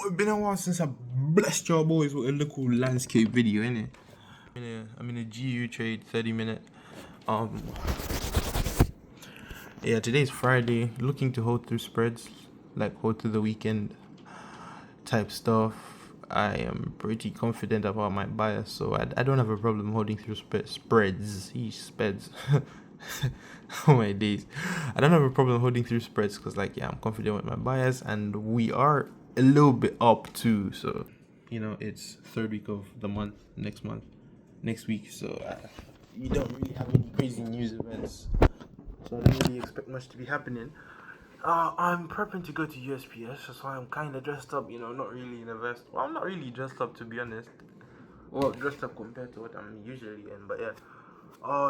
It's been a while since I blessed your boys with a little landscape video, innit? I'm in a GU trade, 30-minute. Yeah, today's Friday. Looking to hold through spreads, like hold through the weekend type stuff. I am pretty confident about my bias, so I don't have a problem holding through spreads. Speds. Oh my days. I don't have a problem holding through spreads because, like, yeah, I'm confident with my bias, and we are a little bit up too. So, it's third week of the month, next week. So, you don't really have any crazy news events. So I don't really expect much to be happening. I'm prepping to go to USPS, so I'm kind of dressed up, not really in a vest. Well, I'm not really dressed up, to be honest. Well, dressed up compared to what I'm usually in, but yeah.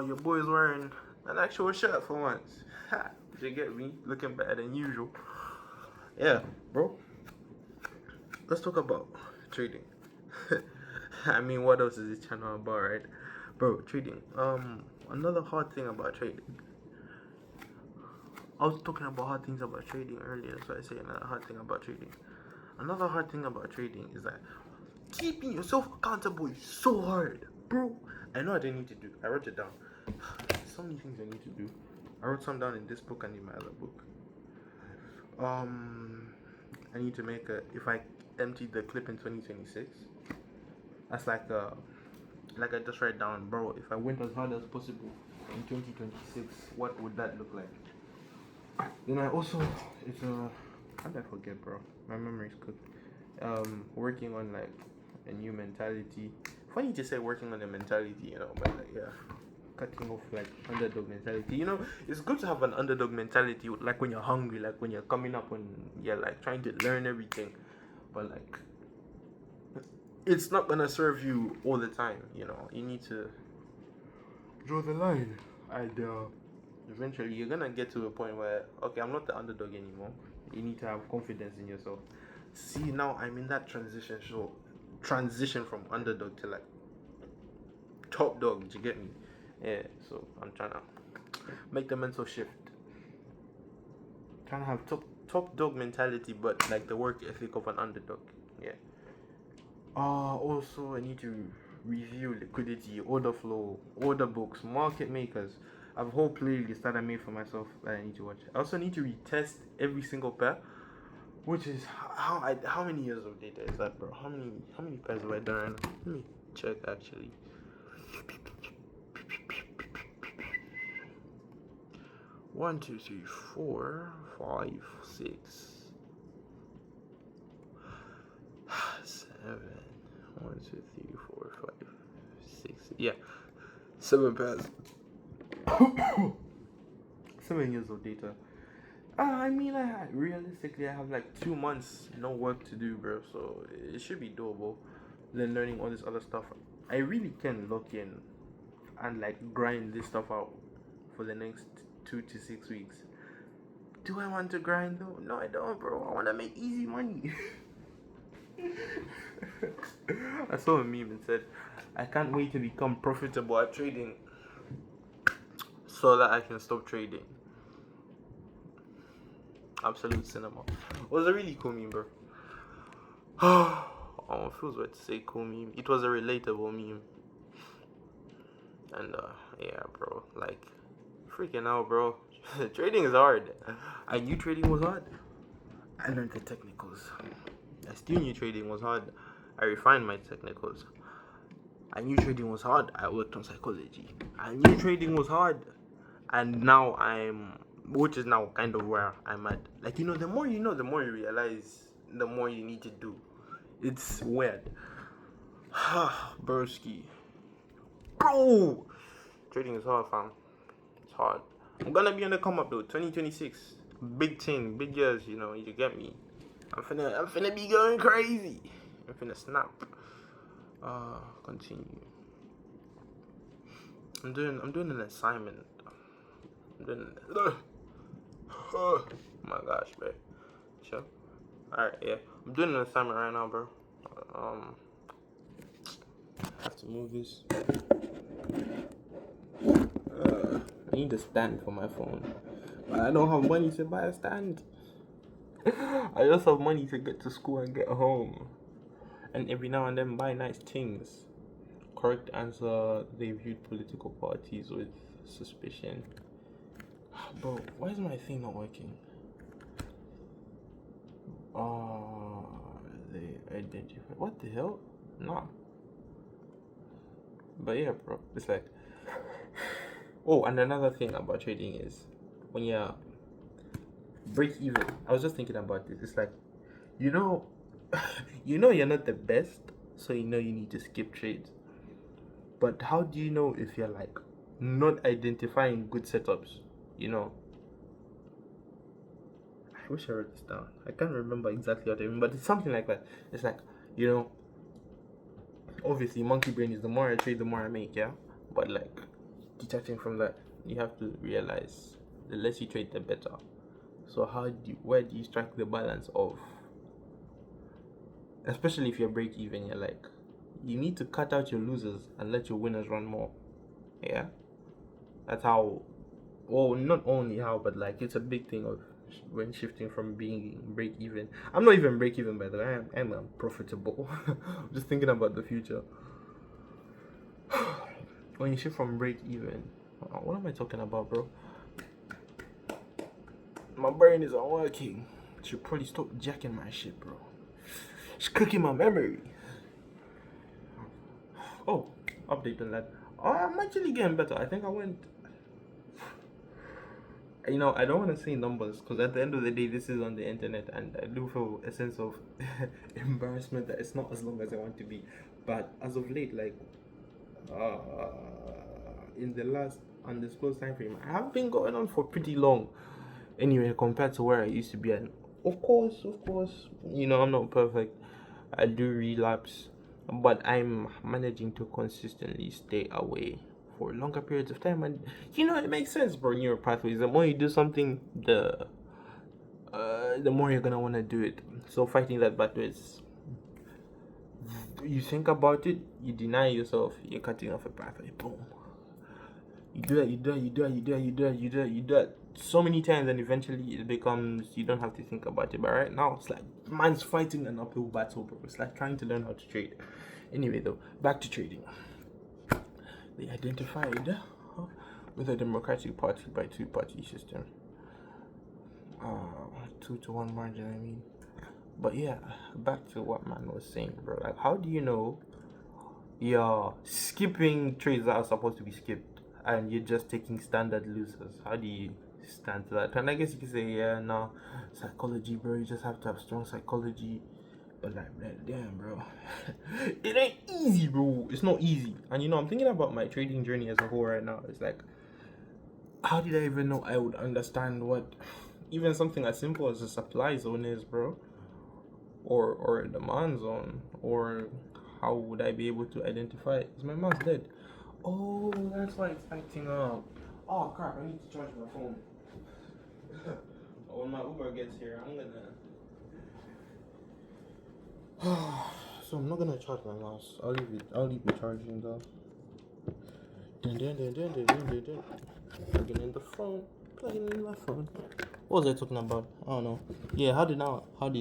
Your boy's wearing an actual shirt for once. Ha! You get me? Looking better than usual. Yeah, bro. Let's talk about trading. I mean, what else is this channel about, right? Bro, trading. Another hard thing about trading. I was talking about hard things about trading earlier, so I say another hard thing about trading. Another hard thing about trading is that keeping yourself accountable is so hard, bro. I know I didn't need to do. I wrote it down. So many things I need to do. I wrote some down in this book and in my other book. I need to make if I emptied the clip in 2026, that's like I just write down, bro, if I went as hard as possible in 2026, what would that look like? Then I also, how did I forget, bro? My memory's cooked. Working on like a new mentality. Funny to say working on a mentality, but like, yeah, cutting off like underdog mentality. It's good to have an underdog mentality, like when you're hungry, like when you're coming up, when you're like trying to learn everything, but like it's not gonna serve you all the time. You need to draw the line, and eventually you're gonna get to a point where, okay, I'm not the underdog anymore. You need to have confidence in yourself. See, now I'm in that transition from underdog to like top dog. Do you get me? Yeah, so I'm trying to make the mental shift, trying to have top dog mentality, but like the work ethic of an underdog. Yeah. Also I need to review liquidity, order flow, order books, market makers. I have a whole playlist that I made for myself that I need to watch. I also need to retest every single pair, which is how many years of data is that, bro? How many pairs have I done right now? Let me check actually. 1, 2, 3, 4, 5, 6, 7. 1, 2, 3, 4, 5, 6. Yeah, 7 pairs. 7 years of data. I mean, realistically, I have like 2 months, no work to do, bro. So it should be doable. Then learning all this other stuff, I really can lock in and like grind this stuff out for the next 2 to 6 weeks. Do I want to grind though? No, I don't, bro. I want to make easy money. I saw a meme and said, I can't wait to become profitable at trading so that I can stop trading. Absolute cinema. It was a really cool meme, bro. Oh, it feels weird to say cool meme. It was a relatable meme. And yeah, bro, like freaking out, bro. Trading is hard. I knew trading was hard. I learned the technicals. I still knew trading was hard. I refined my technicals. I knew trading was hard. I worked on psychology. I knew trading was hard. And now which is now kind of where I'm at. Like, the more you know, the more you realize, the more you need to do. It's weird. Broski. Bro! Trading is hard, fam. It's hard. I'm gonna be on the come up though. 2026. Big thing, big years, you get me. I'm finna be going crazy. I'm finna snap. Continue. I'm doing an assignment. Oh my gosh, bro. Sure. Alright, yeah. I'm doing an assignment right now, bro. I have to move this. I need a stand for my phone. But I don't have money to buy a stand. I just have money to get to school and get home, and every now and then buy nice things. Correct answer: they viewed political parties with suspicion. Bro, why is my thing not working? They identify. What the hell? No. But yeah, bro, it's like. Oh, and another thing about trading is when you're break even. I was just thinking about this. It's like, you know, you're not the best, so you know you need to skip trades. But how do you know if you're like not identifying good setups? You know, I wish I wrote this down. I can't remember exactly what I mean, but it's something like that. It's like, you know, obviously monkey brain is the more I trade, the more I make, yeah. But like detaching from that, you have to realize the less you trade, the better. So where do you strike the balance of, especially if you're break even, you're like, you need to cut out your losers and let your winners run more. Yeah, that's how. Well, not only how, but like it's a big thing of when shifting from being break even. I'm not even break even, by the way. I'm profitable. Just thinking about the future. When you shift from break even, what am I talking about, bro? My brain is unworking. Should probably stop jacking my shit, bro. It's cooking my memory. Oh, update on that. Oh, I'm actually getting better. I think I went. You know, I don't want to say numbers because at the end of the day, this is on the internet, and I do feel a sense of embarrassment that it's not as long as I want to be. But as of late, like, uh, in the last undisclosed time frame, I have been going on for pretty long. Anyway, compared to where I used to be, and of course, you know, I'm not perfect. I do relapse, but I'm managing to consistently stay away for longer periods of time, and you know it makes sense, bro. Neural pathways. The more you do something, the more you're gonna want to do it. So fighting that battle is, you think about it, you deny yourself, you're cutting off a pathway. Boom. You do that so many times, and eventually it becomes, you don't have to think about it. But right now, it's like man's fighting an uphill battle, bro. It's like trying to learn how to trade. Anyway, though, back to trading. They identified with a democratic party by two-party system. 2-1 margin, I mean. But yeah, back to what man was saying, bro. Like, how do you know you're skipping trades that are supposed to be skipped and you're just taking standard losers? How do you stand to that? And I guess you could say, yeah, no, psychology, bro. You just have to have strong psychology. But like, damn, bro, it ain't easy, bro. It's not easy. And you know, I'm thinking about my trading journey as a whole right now. It's like, how did I even know I would understand what even something as simple as a supply zone is, bro, or a demand zone, or how would I be able to identify it? Is my mouse dead? Oh, that's why it's acting up. Oh crap! I need to charge my phone. When my Uber gets here, I'm gonna. So I'm not gonna charge my mouse. I'll leave it charging though. Plugging in the phone. Plugging in my phone. What was I talking about? I don't know. Yeah, how did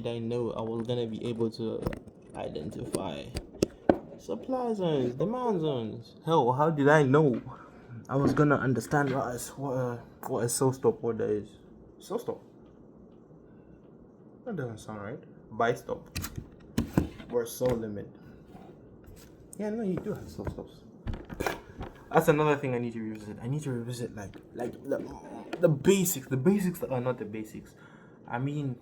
I know I was gonna be able to identify supply zones, demand zones? Hell, how did I know I was gonna understand what a sell stop order is? Sell stop? That doesn't sound right. Buy stop or sell limit. Yeah, no, you do have sell stops. That's another thing I need to revisit. I need to revisit like the basics. The basics that are not the basics. I mean,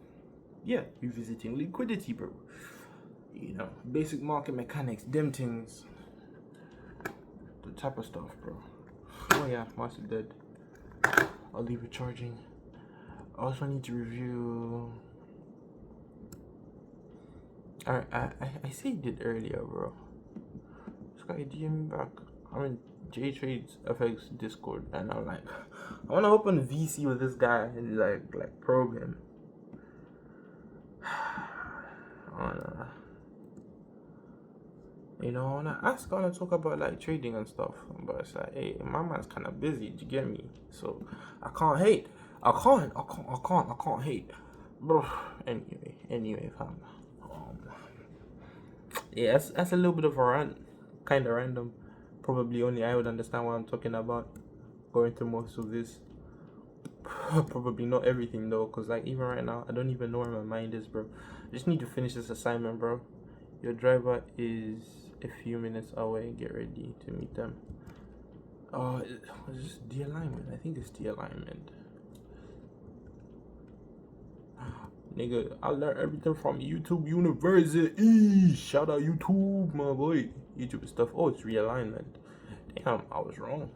yeah, revisiting liquidity, bro. You know, basic market mechanics, them things. The type of stuff, bro. Oh yeah, master dead. I'll leave it charging. I also need to review. Alright, I said it earlier, bro. This guy DM me back. I'm in JTrades FX Discord, and I'm like, I wanna open VC with this guy and like probe him. I wanna talk about like trading and stuff, but it's like, hey, my man's kind of busy. Do you get me? So I can't hate. I can't hate, bro. Anyway, fam. Um, yeah, that's a little bit of a rant, kind of random. Probably only I would understand what I'm talking about. Going through most of this. Probably not everything though, cause like even right now, I don't even know where my mind is, bro. I just need to finish this assignment, bro. Your driver is a few minutes away. Get ready to meet them. Oh, was this de-alignment? I think it's de-alignment. Nigga, I learned everything from YouTube University. Shout out YouTube, my boy. YouTube stuff. Oh, it's realignment. Damn, I was wrong.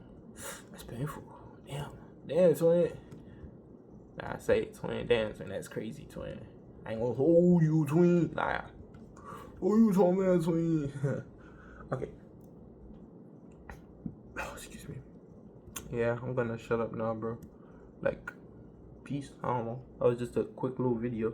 That's painful. Damn, twin. Nah, I say it, twin. Damn, twin. That's crazy, twin. I ain't gonna hold you, twin. Nah. Who you talking about, twin? Okay. Oh, excuse me. Yeah, I'm gonna shut up now, bro. Like, peace. I don't know. That was just a quick little video.